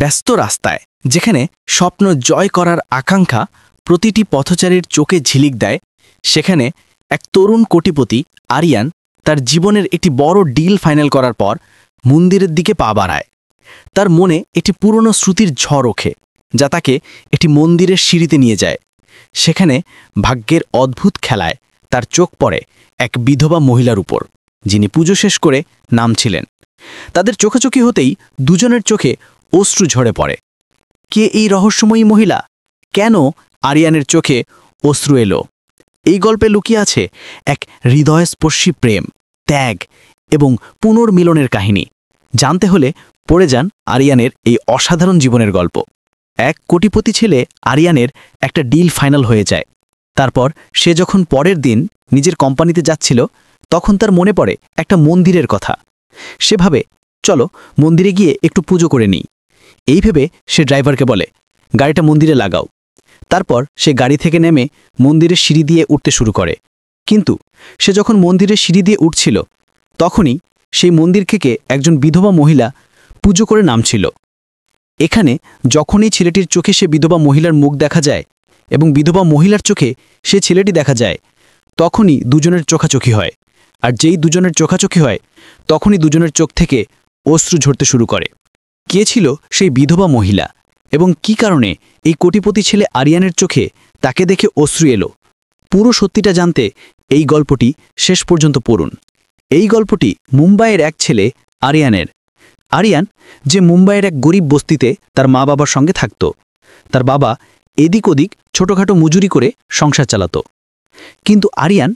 ব্যস্ত রাস্তায় যেখানে স্বপ্ন জয় করার আকাঙ্ক্ষা প্রতিটি পথচারীর চোখে ঝিলিক দেয়, সেখানে এক তরুণ কোটিপতি আরিয়ান তার জীবনের একটি বড় ডিল ফাইনাল করার পর মন্দিরের দিকে পা বাড়ায়। তার মনে একটি পুরনো স্মৃতির ঝড় ওঠে, যা তাকে একটি মন্দিরের সিঁড়িতে নিয়ে যায়। সেখানে ভাগ্যের অদ্ভুত খেলায় তার চোখ পড়ে এক বিধবা মহিলার উপর, যিনি পুজো শেষ করে নামছিলেন। তাদের চোখাচোখি হতেই দুজনের চোখে অশ্রু ঝরে পড়ে। কে এই রহস্যময়ী মহিলা? কেন আরিয়ানের চোখে অশ্রু এলো? এই গল্পে লুকিয়ে আছে এক হৃদয়স্পর্শী প্রেম, ত্যাগ এবং পুনর্মিলনের কাহিনী। জানতে হলে পড়ে যান আরিয়ানের এই অসাধারণ জীবনের গল্প। এক কোটিপতি ছেলে আরিয়ানের একটা ডিল ফাইনাল হয়ে যায়। তারপর সে যখন পরের দিন নিজের কোম্পানিতে যাচ্ছিল, তখন তার মনে পড়ে একটা মন্দিরের কথা। সে ভাবে, চলো মন্দিরে গিয়ে একটু পুজো করে নিই। এই ভেবে সে ড্রাইভারকে বলে, গাড়িটা মন্দিরে লাগাও। তারপর সে গাড়ি থেকে নেমে মন্দিরের সিঁড়ি দিয়ে উঠতে শুরু করে। কিন্তু সে যখন মন্দিরের সিঁড়ি দিয়ে উঠছিল, তখনই সেই মন্দির থেকে একজন বিধবা মহিলা পুজো করে নামছিল। এখানে যখনই ছেলেটির চোখে সে বিধবা মহিলার মুখ দেখা যায় এবং বিধবা মহিলার চোখে সে ছেলেটি দেখা যায়, তখনই দুজনের চোখাচোখি হয়। আর যেই দুজনের চোখাচোখি হয়, তখনই দুজনের চোখ থেকে অশ্রু ঝরতে শুরু করে। কে ছিল সেই বিধবা মহিলা এবং কি কারণে এই কোটিপতি ছেলে আরিয়ানের চোখে তাকে দেখে অশ্রু এলো? পুরো সত্যিটা জানতে এই গল্পটি শেষ পর্যন্ত পড়ুন। এই গল্পটি মুম্বাইয়ের এক ছেলে আরিয়ানের। আরিয়ান যে মুম্বাইয়ের এক গরিব বস্তিতে তার মা বাবার সঙ্গে থাকত। তার বাবা এদিক ওদিক ছোটোখাটো মজুরি করে সংসার চালাত। কিন্তু আরিয়ান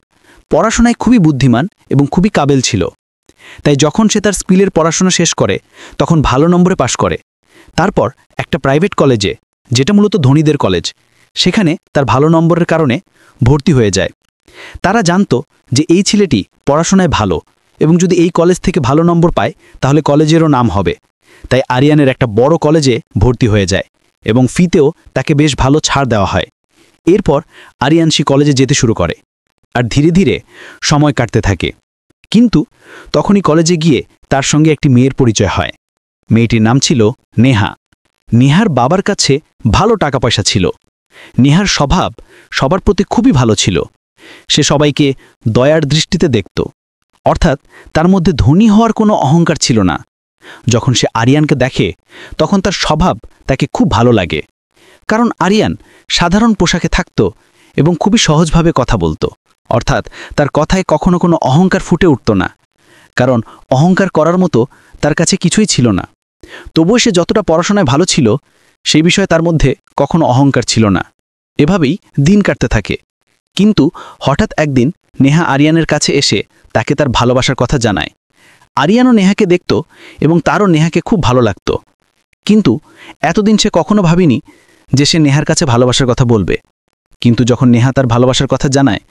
পড়াশোনায় খুবই বুদ্ধিমান এবং খুবই কাবেল ছিল। তাই যখন সে তার স্কুলের পড়াশোনা শেষ করে, তখন ভালো নম্বরে পাশ করে। তারপর একটা প্রাইভেট কলেজে, যেটা মূলত ধনীদের কলেজ, সেখানে তার ভালো নম্বরের কারণে ভর্তি হয়ে যায়। তারা জানত যে এই ছেলেটি পড়াশোনায় ভালো এবং যদি এই কলেজ থেকে ভালো নম্বর পায় তাহলে কলেজেরও নাম হবে। তাই আরিয়ানের একটা বড় কলেজে ভর্তি হয়ে যায় এবং ফিতেও তাকে বেশ ভালো ছাড় দেওয়া হয়। এরপর আরিয়ান সেই কলেজে যেতে শুরু করে আর ধীরে ধীরে সময় কাটতে থাকে। কিন্তু তখনই কলেজে গিয়ে তার সঙ্গে একটি মেয়ের পরিচয় হয়। মেয়েটির নাম ছিল নেহা। নেহার বাবার কাছে ভালো টাকা পয়সা ছিল। নেহার স্বভাব সবার প্রতি খুবই ভালো ছিল। সে সবাইকে দয়ার দৃষ্টিতে দেখত, অর্থাৎ তার মধ্যে ধনী হওয়ার কোনো অহংকার ছিল না। যখন সে আরিয়ানকে দেখে, তখন তার স্বভাব তাকে খুব ভালো লাগে, কারণ আরিয়ান সাধারণ পোশাকে থাকত এবং খুবই সহজভাবে কথা বলতো। অর্থাৎ তার কথায় কখনো কোনো অহংকার ফুটে উঠত না, কারণ অহংকার করার মতো তার কাছে কিছুই ছিল না। তবুও সে যতটা পড়াশোনায় ভালো ছিল, সেই বিষয়ে তার মধ্যে কখনো অহংকার ছিল না। এভাবেই দিন কাটতে থাকে। কিন্তু হঠাৎ একদিন নেহা আরিয়ানের কাছে এসে তাকে তার ভালোবাসার কথা জানায়। আরিয়ানও নেহাকে দেখত এবং তারও নেহাকে খুব ভালো লাগত। কিন্তু এতদিন সে কখনো ভাবেনি যে সে নেহার কাছে ভালোবাসার কথা বলবে। কিন্তু যখন নেহা তার ভালোবাসার কথা জানায়,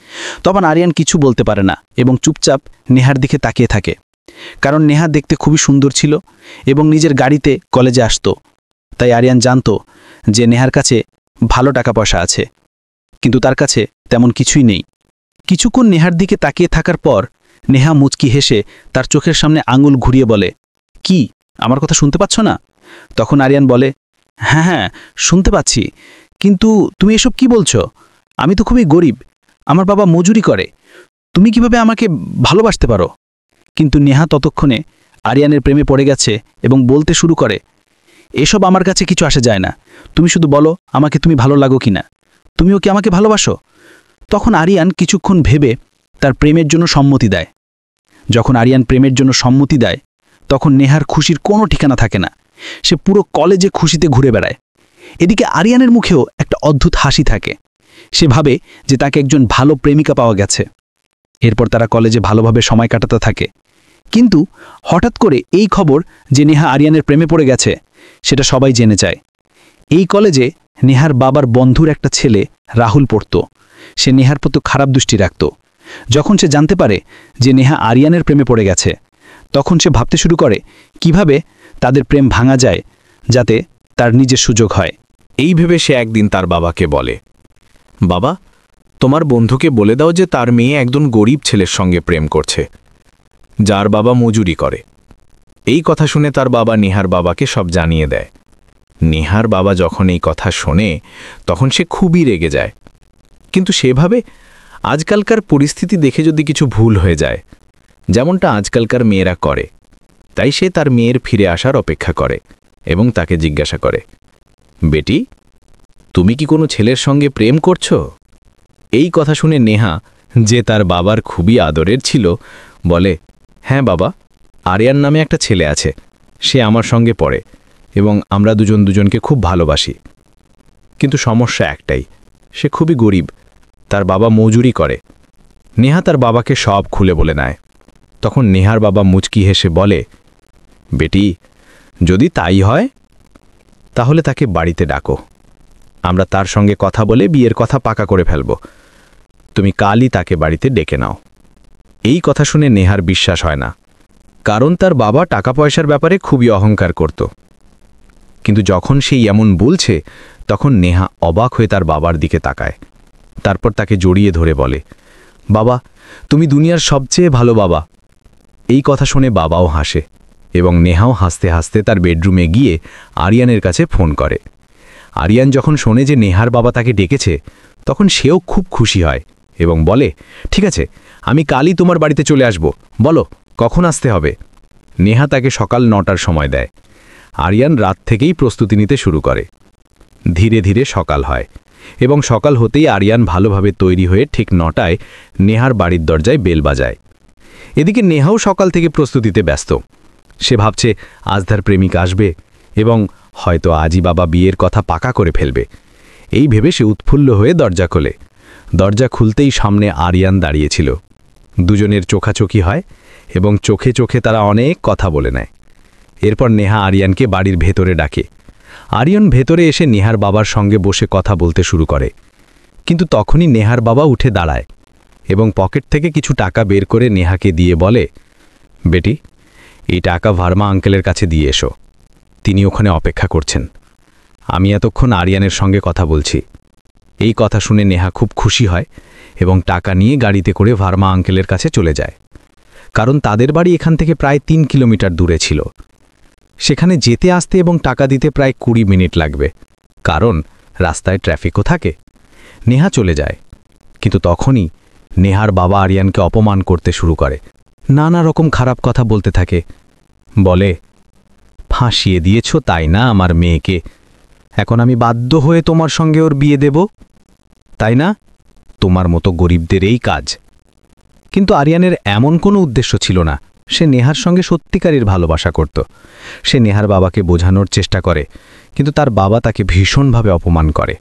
তখন আরিয়ান কিছু বলতে পারে না এবং চুপচাপ নেহার দিকে তাকিয়ে থাকে। কারণ নেহা দেখতে খুবই সুন্দর ছিল এবং নিজের গাড়িতে কলেজে আসতো। তাই আরিয়ান জানত যে নেহার কাছে ভালো টাকা পয়সা আছে, কিন্তু তার কাছে তেমন কিছুই নেই। কিছুক্ষণ নেহার দিকে তাকিয়ে থাকার পর নেহা মুচকি হেসে তার চোখের সামনে আঙুল ঘুরিয়ে বলে, কি, আমার কথা শুনতে পাচ্ছ না? তখন আরিয়ান বলে, হ্যাঁ হ্যাঁ শুনতে পাচ্ছি, কিন্তু তুমি এসব কি বলছো? আমি তো খুবই গরিব, আমার বাবা মজুরি করে, তুমি কিভাবে আমাকে ভালোবাসতে পারো? কিন্তু নেহা ততক্ষণে আরিয়ানের প্রেমে পড়ে গেছে এবং বলতে শুরু করে, এসব আমার কাছে কিছু আসে যায় না, তুমি শুধু বলো আমাকে তুমি ভালো লাগো কিনা, তুমিও কি আমাকে ভালোবাসো? তখন আরিয়ান কিছুক্ষণ ভেবে তার প্রেমের জন্য সম্মতি দেয়। যখন আরিয়ান প্রেমের জন্য সম্মতি দেয়, তখন নেহার খুশির কোনো ঠিকানা থাকে না। সে পুরো কলেজে খুশিতে ঘুরে বেড়ায়। এদিকে আরিয়ানের মুখেও একটা অদ্ভুত হাসি থাকে। সে ভাবে যে তাকে একজন ভালো প্রেমিকা পাওয়া গেছে। এরপর তারা কলেজে ভালোভাবে সময় কাটাতে থাকে। কিন্তু হঠাৎ করে এই খবর যে নেহা আরিয়ানের প্রেমে পড়ে গেছে, সেটা সবাই জেনে যায়। এই কলেজে নেহার বাবার বন্ধুর একটা ছেলে রাহুল পড়ত। সে নেহার প্রতি খারাপ দৃষ্টি রাখত। যখন সে জানতে পারে যে নেহা আরিয়ানের প্রেমে পড়ে গেছে, তখন সে ভাবতে শুরু করে কিভাবে তাদের প্রেম ভাঙা যায় যাতে তার নিজের সুযোগ হয়। এই ভেবে সে একদিন তার বাবাকে বলে, বাবা, তোমার বন্ধুকে বলে দাও যে তার মেয়ে একজন গরিব ছেলের সঙ্গে প্রেম করছে, যার বাবা মজুরি করে। এই কথা শুনে তার বাবা নেহার বাবাকে সব জানিয়ে দেয়। নেহার বাবা যখন এই কথা শোনে তখন সে খুবই রেগে যায়, কিন্তু সেভাবে আজকালকার পরিস্থিতি দেখে যদি কিছু ভুল হয়ে যায়, যেমনটা আজকালকার মেয়েরা করে, তাই সে তার মেয়ের ফিরে আসার অপেক্ষা করে এবং তাকে জিজ্ঞাসা করে, বেটি, তুমি কি কোনো ছেলের সঙ্গে প্রেম করছো? এই কথা শুনে নেহা, যে তার বাবার খুবই আদরের ছিল, বলে, হ্যাঁ বাবা, আরিয়ান নামে একটা ছেলে আছে, সে আমার সঙ্গে পড়ে এবং আমরা দুজন দুজনকে খুব ভালোবাসি। কিন্তু সমস্যা একটাই, সে খুবই গরিব, তার বাবা মজুরি করে। নেহা তার বাবাকে সব খুলে বলে নেয়। তখন নেহার বাবা মুচকি হেসে বলে, বেটি, যদি তাই হয় তাহলে তাকে বাড়িতে ডাকো, আমরা তার সঙ্গে কথা বলে বিয়ের কথা পাকা করে ফেলব। তুমি কালই তাকে বাড়িতে ডেকে নাও। এই কথা শুনে নেহার বিশ্বাস হয় না, কারণ তার বাবা টাকা পয়সার ব্যাপারে খুবই অহংকার করত। কিন্তু যখন সেই এমন বলছে, তখন নেহা অবাক হয়ে তার বাবার দিকে তাকায়। তারপর তাকে জড়িয়ে ধরে বলে, বাবা, তুমি দুনিয়ার সবচেয়ে ভালো বাবা। এই কথা শুনে বাবাও হাসে এবং নেহাও হাসতে হাসতে তার বেডরুমে গিয়ে আরিয়ানের কাছে ফোন করে। আরিয়ান যখন শোনে যে নেহার বাবা তাকে ডেকেছে, তখন সেও খুব খুশি হয় এবং বলে, ঠিক আছে, আমি কালই তোমার বাড়িতে চলে আসব, বলো কখন আসতে হবে। নেহা তাকে সকাল 9টার সময় দেয়। আরিয়ান রাত থেকেই প্রস্তুতি নিতে শুরু করে। ধীরে ধীরে সকাল হয় এবং সকাল হতেই আরিয়ান ভালোভাবে তৈরি হয়ে ঠিক 9টায় নেহার বাড়ির দরজায় বেল বাজায়। এদিকে নেহাও সকাল থেকে প্রস্তুতিতে ব্যস্ত। সে ভাবছে আজ তার প্রেমিক আসবে এবং হয়তো আজই বাবা বিয়ের কথা পাকা করে ফেলবে। এই ভেবে সে উৎফুল্ল হয়ে দরজা খোলে। দরজা খুলতেই সামনে আরিয়ান দাঁড়িয়েছিল। দুজনের চোখাচোখি হয় এবং চোখে চোখে তারা অনেক কথা বলে নেয়। এরপর নেহা আরিয়ানকে বাড়ির ভেতরে ডাকে। আরিয়ান ভেতরে এসে নেহার বাবার সঙ্গে বসে কথা বলতে শুরু করে, কিন্তু তখনই নেহার বাবা উঠে দাঁড়ায় এবং পকেট থেকে কিছু টাকা বের করে নেহাকে দিয়ে বলে, বেটি, এই টাকা ভার্মা আঙ্কেলের কাছে দিয়ে এসো, তিনি ওখানে অপেক্ষা করছেন। আমি এতক্ষণ আরিয়ানের সঙ্গে কথা বলছি। এই কথা শুনে নেহা খুব খুশি হয় এবং টাকা নিয়ে গাড়িতে করে ভার্মা আঙ্কেলের কাছে চলে যায়, কারণ তাদের বাড়ি এখান থেকে প্রায় 3 কিলোমিটার দূরে ছিল। সেখানে যেতে আসতে এবং টাকা দিতে প্রায় 20 মিনিট লাগবে, কারণ রাস্তায় ট্রাফিকও থাকে। নেহা চলে যায়, কিন্তু তখনই নেহার বাবা আরিয়ানকে অপমান করতে শুরু করে, নানা রকম খারাপ কথা বলতে থাকে। বলে, ফাঁসিয়ে দিয়েছ তাই না আমার মেয়েকে, এখন আমি বাধ্য হয়ে তোমার সঙ্গে ওর বিয়ে দেব, তাই না? তোমার মতো গরিবদের এই কাজ। কিন্তু আরিয়ানের এমন কোনো উদ্দেশ্য ছিল না। সে নেহার সঙ্গে সত্যিকারের ভালোবাসা করত। সে নেহার বাবাকে বোঝানোর চেষ্টা করে, কিন্তু তার বাবা তাকে ভীষণভাবে অপমান করে।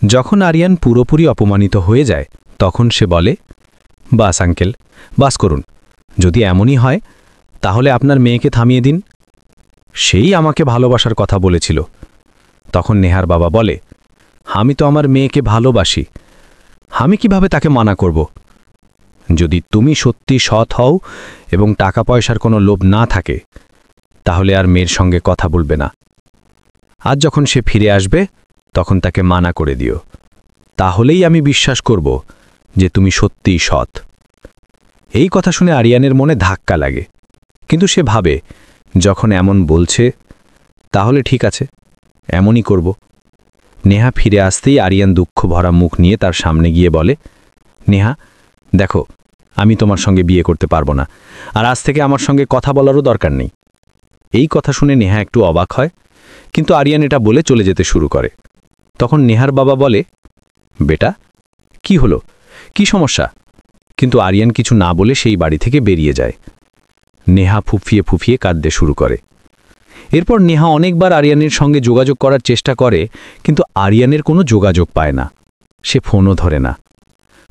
যখন আরিয়ান পুরোপুরি অপমানিত হয়ে যায়, তখন সে বলে, বাস আঙ্কেল, বাস করুন, যদি এমনই হয় তাহলে আপনার মেয়েকে থামিয়ে দিন, সেই আমাকে ভালোবাসার কথা বলেছিল। তখন নেহার বাবা বলে, আমি তো আমার মেয়েকে ভালোবাসি, আমি কিভাবে তাকে মানা করব? যদি তুমি সত্যি সৎ হও এবং টাকা পয়সার কোনো লোভ না থাকে, তাহলে আর মেয়ের সঙ্গে কথা বলবে না। আজ যখন সে ফিরে আসবে তখন তাকে মানা করে দিও, তাহলেই আমি বিশ্বাস করব যে তুমি সত্যিই সৎ। এই কথা শুনে আরিয়ানের মনে ধাক্কা লাগে, কিন্তু সে ভাবে, যখন এমন বলছে তাহলে ঠিক আছে, এমনই করব। নেহা ফিরে আসতেই আরিয়ান দুঃখ ভরা মুখ নিয়ে তার সামনে গিয়ে বলে, নেহা, দেখো, আমি তোমার সঙ্গে বিয়ে করতে পারবো না, আর আজ থেকে আমার সঙ্গে কথা বলারও দরকার নেই। এই কথা শুনে নেহা একটু অবাক হয়, কিন্তু আরিয়ান এটা বলে চলে যেতে শুরু করে। তখন নেহার বাবা বলে, বেটা, কি হলো, কি সমস্যা? কিন্তু আরিয়ান কিছু না বলে সেই বাড়ি থেকে বেরিয়ে যায়। নেহা ফুফিয়ে ফুফিয়ে কাঁদতে শুরু করে। এরপর নেহা অনেকবার আরিয়ানের সঙ্গে যোগাযোগ করার চেষ্টা করে, কিন্তু আরিয়ানের কোনো যোগাযোগ পায় না। সে ফোনও ধরে না।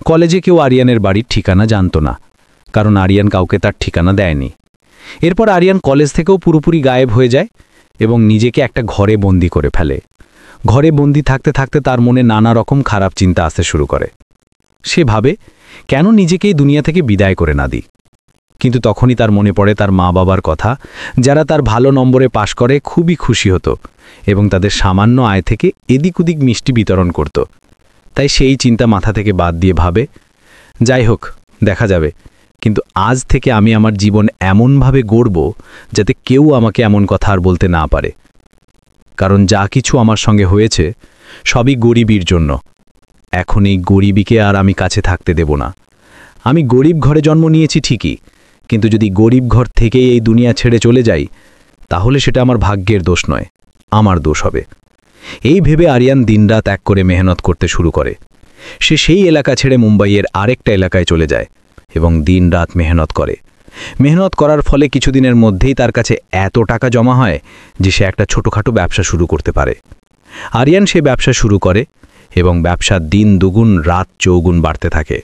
কলেজে কেউ আরিয়ানের বাড়ির ঠিকানা জানত না, কারণ আরিয়ান কাউকে তার ঠিকানা দেয়নি। এরপর আরিয়ান কলেজ থেকেও পুরোপুরি গায়েব হয়ে যায় এবং নিজেকে একটা ঘরে বন্দি করে ফেলে। ঘরে বন্দি থাকতে থাকতে তার মনে নানা রকম খারাপ চিন্তা আসতে শুরু করে। সে ভাবে, কেন নিজেকেই দুনিয়া থেকে বিদায় করে না দিই? কিন্তু তখনই তার মনে পড়ে তার মা বাবার কথা, যারা তার ভালো নম্বরে পাশ করে খুবই খুশি হতো এবং তাদের সামান্য আয় থেকে এদিক ওদিক মিষ্টি বিতরণ করত। তাই সেই চিন্তা মাথা থেকে বাদ দিয়ে ভাবে, যাই হোক, দেখা যাবে, কিন্তু আজ থেকে আমি আমার জীবন এমনভাবে গড়ব যাতে কেউ আমাকে এমন কথা আর বলতে না পারে। কারণ যা কিছু আমার সঙ্গে হয়েছে সবই গরিবীর জন্য। এখন এই গরিবীকে আর আমি কাছে থাকতে দেব না। আমি গরিব ঘরে জন্ম নিয়েছি ঠিকই, কিন্তু যদি গরিব ঘর থেকেই এই দুনিয়া ছেড়ে চলে যাই তাহলে সেটা আমার ভাগ্যের দোষ নয়, আমার দোষ হবে। এই ভেবে আরিয়ান দিনরাত এক করে মেহনত করতে শুরু করে। সে সেই এলাকা ছেড়ে মুম্বাইয়ের আরেকটা এলাকায় চলে যায় এবং দিনরাত মেহনত করে। মেহনত করার ফলে কিছুদিনের মধ্যেই তার কাছে এত টাকা জমা হয় যে সে একটা ছোটোখাটো ব্যবসা শুরু করতে পারে। আরিয়ান সে ব্যবসা শুরু করে এবং ব্যবসা দিন দুগুণ রাত চৌগুণ বাড়তে থাকে।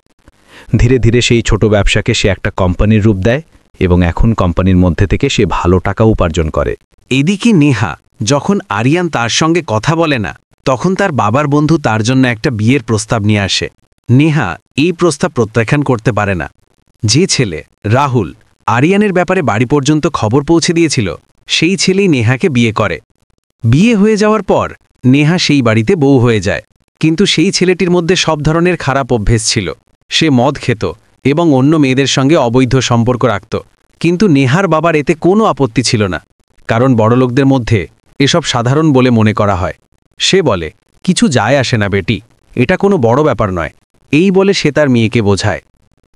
ধীরে ধীরে সেই ছোট ব্যবসাকে সে একটা কোম্পানির রূপ দেয় এবং এখন কোম্পানির মধ্যে থেকে সে ভালো টাকা উপার্জন করে। এদিকে নেহা যখন আরিয়ান তার সঙ্গে কথা বলে না, তখন তার বাবার বন্ধু তার জন্য একটা বিয়ের প্রস্তাব নিয়ে আসে। নেহা এই প্রস্তাব প্রত্যাখ্যান করতে পারে না। যে ছেলে রাহুল আরিয়ানের ব্যাপারে বাড়ি পর্যন্ত খবর পৌঁছে দিয়েছিল, সেই ছেলেই নেহাকে বিয়ে করে। বিয়ে হয়ে যাওয়ার পর নেহা সেই বাড়িতে বউ হয়ে যায়। কিন্তু সেই ছেলেটির মধ্যে সব ধরনের খারাপ অভ্যেস ছিল। সে মদ খেত এবং অন্য মেয়েদের সঙ্গে অবৈধ সম্পর্ক রাখত। কিন্তু নেহার বাবার এতে কোনো আপত্তি ছিল না, কারণ বড়লোকদের মধ্যে এসব সাধারণ বলে মনে করা হয়। সে বলে, কিছু যায় আসে না বেটি, এটা কোনো বড় ব্যাপার নয়, এই বলে সে তার মেয়েকে বোঝায়।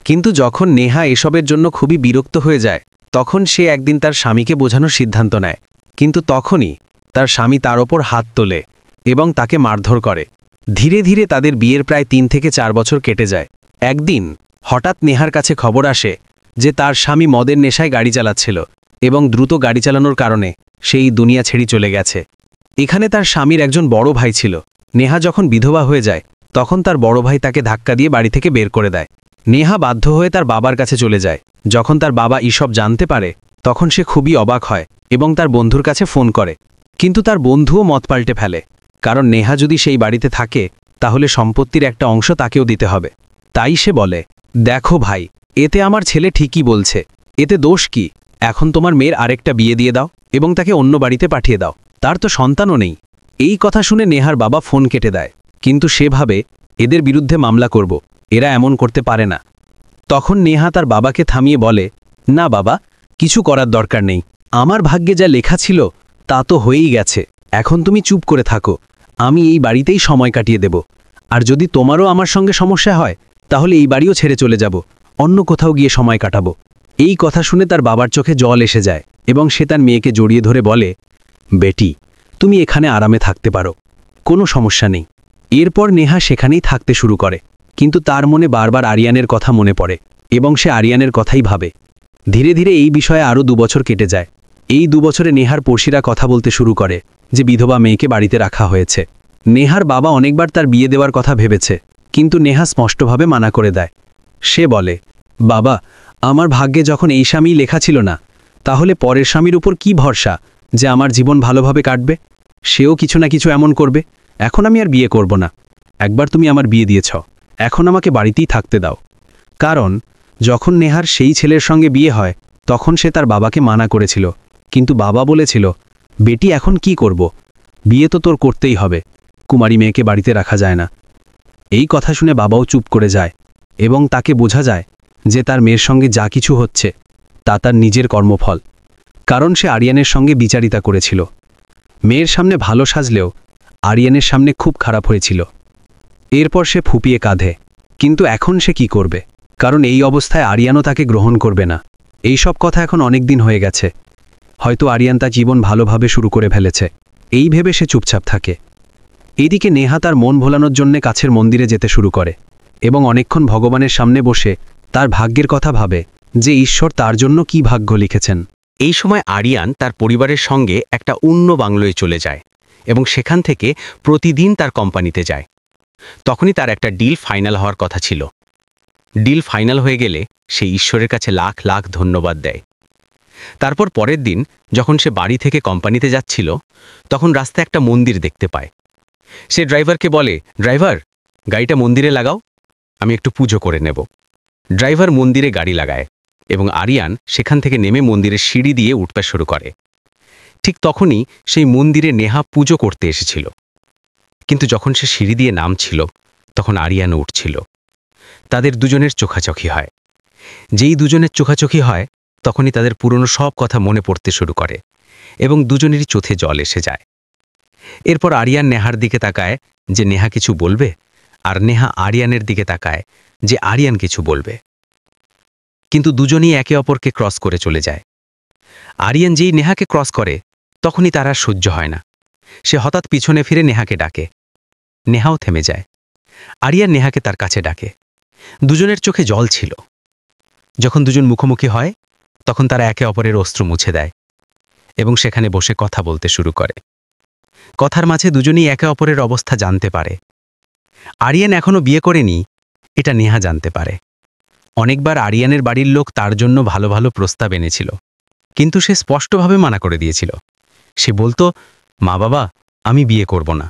কিন্তু যখন নেহা এসবের জন্য খুবই বিরক্ত হয়ে যায়, তখন সে একদিন তার স্বামীকে বোঝানোর সিদ্ধান্ত নেয়। কিন্তু তখনই তার স্বামী তার ওপর হাত তোলে এবং তাকে মারধর করে। ধীরে ধীরে তাদের বিয়ের প্রায় 3 থেকে 4 বছর কেটে যায়। একদিন হঠাৎ নেহার কাছে খবর আসে যে তার স্বামী মদের নেশায় গাড়ি চালাচ্ছিল এবং দ্রুত গাড়ি চালানোর কারণে সেই দুনিয়া ছেড়ে চলে গেছে। এখানে তার স্বামীর একজন বড় ভাই ছিল। নেহা যখন বিধবা হয়ে যায়, তখন তার বড় ভাই তাকে ধাক্কা দিয়ে বাড়ি থেকে বের করে দেয়। নেহা বাধ্য হয়ে তার বাবার কাছে চলে যায়। যখন তার বাবা এসব জানতে পারে, তখন সে খুবই অবাক হয় এবং তার বন্ধুর কাছে ফোন করে। কিন্তু তার বন্ধুও মত পাল্টে ফেলে, কারণ নেহা যদি সেই বাড়িতে থাকে তাহলে সম্পত্তির একটা অংশ তাকেও দিতে হবে। তাই সে বলে, দেখো ভাই, এতে আমার ছেলে ঠিকই বলছে, এতে দোষ কি? এখন তোমার মেয়ের আরেকটা বিয়ে দিয়ে দাও এবং তাকে অন্য বাড়িতে পাঠিয়ে দাও, তার তো সন্তানও নেই। এই কথা শুনে নেহার বাবা ফোন কেটে দেয়। কিন্তু সে ভাবে, এদের বিরুদ্ধে মামলা করব, এরা এমন করতে পারে না। তখন নেহা তার বাবাকে থামিয়ে বলে, না বাবা, কিছু করার দরকার নেই, আমার ভাগ্যে যা লেখা ছিল তা তো হয়েই গেছে। এখন তুমি চুপ করে থাকো, আমি এই বাড়িতেই সময় কাটিয়ে দেব। আর যদি তোমারও আমার সঙ্গে সমস্যা হয় তাহলে এই বাড়িও ছেড়ে চলে যাব, অন্য কোথাও গিয়ে সময় কাটাবো। এই কথা শুনে তার বাবার চোখে জল এসে যায় এবং সে তার মেয়েকে জড়িয়ে ধরে বলে, বেটি, তুমি এখানে আরামে থাকতে পারো, কোনো সমস্যা নেই। এরপর নেহা সেখানেই থাকতে শুরু করে, কিন্তু তার মনে বারবার আরিয়ানের কথা মনে পড়ে এবং সে আরিয়ানের কথাই ভাবে। ধীরে ধীরে এই বিষয়ে আরও 2 বছর কেটে যায়। এই 2 বছরে নেহার পড়শিরা কথা বলতে শুরু করে যে বিধবা মেয়েকে বাড়িতে রাখা হয়েছে। নেহার বাবা অনেকবার তার বিয়ে দেওয়ার কথা ভেবেছে, কিন্তু নেহা স্পষ্টভাবে মানা করে দেয়। সে বলে, বাবা, আমার ভাগ্যে যখন এই স্বামী লেখা ছিল না, তাহলে পরের স্বামীর উপর কি ভরসা যে আমার জীবন ভালোভাবে কাটবে? সেও কিছু না কিছু এমন করবে। এখন আমি আর বিয়ে করব না। একবার তুমি আমার বিয়ে দিয়েছ, এখন আমাকে বাড়িতেই থাকতে দাও। কারণ যখন নেহার সেই ছেলের সঙ্গে বিয়ে হয়, তখন সে তার বাবাকে মানা করেছিল, কিন্তু বাবা বলেছিল, বেটি, এখন কি করব? বিয়ে তো তোর করতেই হবে, কুমারী মেয়েকে বাড়িতে রাখা যায় না। এই কথা শুনে বাবাও চুপ করে যায় এবং তাকে বোঝা যায় যে তার মেয়ের সঙ্গে যা কিছু হচ্ছে তা তার নিজের কর্মফল, কারণ সে আরিয়ানের সঙ্গে বিচারিতা করেছিল। মেয়ের সামনে ভালো সাজলেও আরিয়ানের সামনে খুব খারাপ হয়েছিল। এরপর সে ফুপিয়ে কাঁধে। কিন্তু এখন সে কি করবে? কারণ এই অবস্থায় আরিয়ানও তাকে গ্রহণ করবে না। এই সব কথা এখন অনেক দিন হয়ে গেছে। হয়তো আরিয়ান তার জীবন ভালোভাবে শুরু করে ফেলেছে, এই ভেবে সে চুপচাপ থাকে। এইদিকে নেহা তার মন ভোলানোর জন্যে কাছের মন্দিরে যেতে শুরু করে এবং অনেকক্ষণ ভগবানের সামনে বসে তার ভাগ্যের কথা ভাবে যে ঈশ্বর তার জন্য কি ভাগ্য লিখেছেন। এই সময় আরিয়ান তার পরিবারের সঙ্গে একটা অন্য বাংলোয় চলে যায় এবং সেখান থেকে প্রতিদিন তার কোম্পানিতে যায়। তখনই তার একটা ডিল ফাইনাল হওয়ার কথা ছিল। ডিল ফাইনাল হয়ে গেলে সে ঈশ্বরের কাছে লাখ লাখ ধন্যবাদ দেয়। তারপর পরের দিন যখন সে বাড়ি থেকে কোম্পানিতে যাচ্ছিল, তখন রাস্তায় একটা মন্দির দেখতে পায়। সে ড্রাইভারকে বলে, ড্রাইভার, গাড়িটা মন্দিরে লাগাও, আমি একটু পুজো করে নেব। ড্রাইভার মন্দিরে গাড়ি লাগায় এবং আরিয়ান সেখান থেকে নেমে মন্দিরের সিঁড়ি দিয়ে উঠতে শুরু করে। ঠিক তখনই সেই মন্দিরে নেহা পুজো করতে এসেছিল। কিন্তু যখন সে সিঁড়ি দিয়ে নামছিল, তখন আরিয়ানও উঠছিল। তাদের দুজনের চোখাচোখি হয়। যেই দুজনের চোখাচোখি হয়, তখনই তাদের পুরনো সব কথা মনে পড়তে শুরু করে এবং দুজনেরই চোখে জল এসে যায়। এরপর আরিয়ান নেহার দিকে তাকায় যে নেহা কিছু বলবে, আর নেহা আরিয়ানের দিকে তাকায় যে আরিয়ান কিছু বলবে। কিন্তু দুজনেই একে অপরকে ক্রস করে চলে যায়। আরিয়ান যেই নেহাকে ক্রস করে তখনই তার আর সহ্য হয় না। সে হঠাৎ পিছনে ফিরে নেহাকে ডাকে। নেহাও থেমে যায়। আরিয়ান নেহাকে তার কাছে ডাকে। দুজনের চোখে জল ছিল। যখন দুজন মুখোমুখি হয় তখন তারা একে অপরের অশ্রু মুছে দেয় এবং সেখানে বসে কথা বলতে শুরু করে। কথার মাঝে দুজনেই একে অপরের অবস্থা জানতে পারে। আরিয়ান এখনো বিয়ে করেনি, এটা নেহা জানতে পারে। অনেকবার আরিয়ানের বাড়ির লোক তার জন্য ভালো ভালো প্রস্তাব এনেছিল, কিন্তু সে স্পষ্টভাবে মানা করে দিয়েছিল। সে বলতো, মা বাবা, আমি বিয়ে করব না।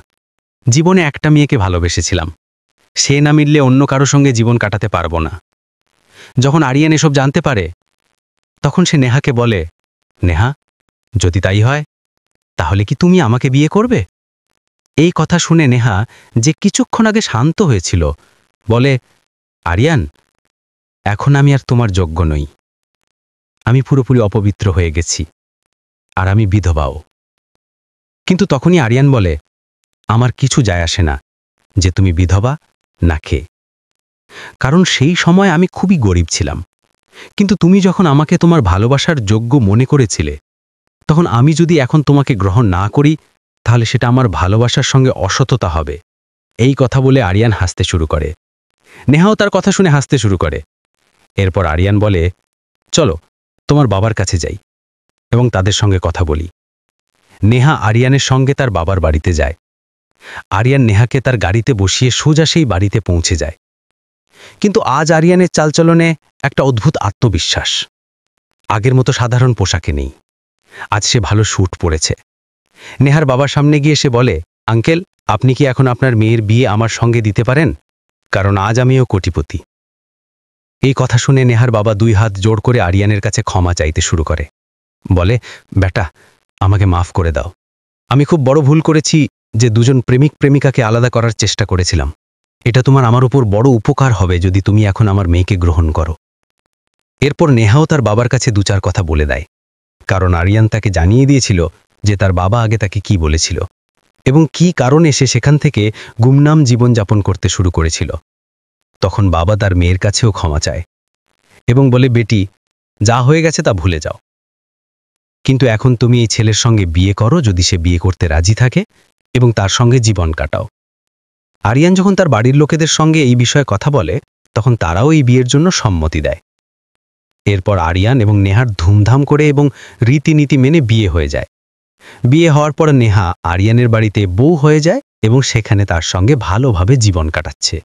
জীবনে একটা মেয়েকে ভালোবেসেছিলাম, সে না মিললে অন্য কারো সঙ্গে জীবন কাটাতে পারবো না। যখন আরিয়ান এসব জানতে পারে তখন সে নেহাকে বলে, নেহা, যদি তাই হয় তাহলে কি তুমি আমাকে বিয়ে করবে? এই কথা শুনে নেহা, যে কিছুক্ষণ আগে শান্ত হয়েছিল, বলে, আরিয়ান, এখন আমি আর তোমার যোগ্য নই। আমি পুরোপুরি অপবিত্র হয়ে গেছি, আর আমি বিধবাও। কিন্তু তখনই আরিয়ান বলে, আমার কিছু যায় আসে না যে তুমি বিধবা না কে, কারণ সেই সময় আমি খুবই গরিব ছিলাম। কিন্তু তুমি যখন আমাকে তোমার ভালোবাসার যোগ্য মনে করেছিলে, তখন আমি যদি এখন তোমাকে গ্রহণ না করি তাহলে সেটা আমার ভালোবাসার সঙ্গে অসততা হবে। এই কথা বলে আরিয়ান হাসতে শুরু করে। নেহাও তার কথা শুনে হাসতে শুরু করে। এরপর আরিয়ান বলে, চলো তোমার বাবার কাছে যাই এবং তাদের সঙ্গে কথা বলি। নেহা আরিয়ানের সঙ্গে তার বাবার বাড়িতে যায়। আরিয়ান নেহাকে তার গাড়িতে বসিয়ে সোজা সেই বাড়িতে পৌঁছে যায়। কিন্তু আজ আরিয়ানের চালচলনে একটা অদ্ভুত আত্মবিশ্বাস। আগের মতো সাধারণ পোশাকে নেই, আজ সে ভালো স্যুট পরেছে। নেহার বাবার সামনে গিয়ে সে বলে, আঙ্কেল, আপনি কি এখন আপনার মেয়ের বিয়ে আমার সঙ্গে দিতে পারেন? কারণ আজ আমিও কোটিপতি। এই কথা শুনে নেহার বাবা দুই হাত জোড় করে আরিয়ানের কাছে ক্ষমা চাইতে শুরু করে। বলে, বেটা, আমাকে মাফ করে দাও। আমি খুব বড় ভুল করেছি যে দুজন প্রেমিক প্রেমিকাকে আলাদা করার চেষ্টা করেছিলাম। এটা তোমার আমার উপর বড় উপকার হবে যদি তুমি এখন আমার মেয়েকে গ্রহণ করো। এরপর নেহাও তার বাবার কাছে দু চার কথা বলে দেয়, কারণ আরিয়ান তাকে জানিয়ে দিয়েছিল যে তার বাবা আগে তাকে কি বলেছিল এবং কি কারণে সে সেখান থেকে গুমনাম জীবনযাপন করতে শুরু করেছিল। তখন বাবা তার মেয়ের কাছেও ক্ষমা চায় এবং বলে, বেটি, যা হয়ে গেছে তা ভুলে যাও, কিন্তু এখন তুমি এই ছেলের সঙ্গে বিয়ে করো যদি সে বিয়ে করতে রাজি থাকে এবং তার সঙ্গে জীবন কাটাও। আরিয়ান যখন তার বাড়ির লোকেদের সঙ্গে এই বিষয়ে কথা বলে তখন তারাও এই বিয়ের জন্য সম্মতি দেয়। এরপর আরিয়ান এবং নেহার ধুমধাম করে এবং রীতিনীতি মেনে বিয়ে হয়ে যায়। বিয়ে হওয়ার পর নেহা আরিয়ানের বাড়িতে বউ হয়ে যায় এবং সেখানে তার সঙ্গে ভালোভাবে জীবন কাটাচ্ছে।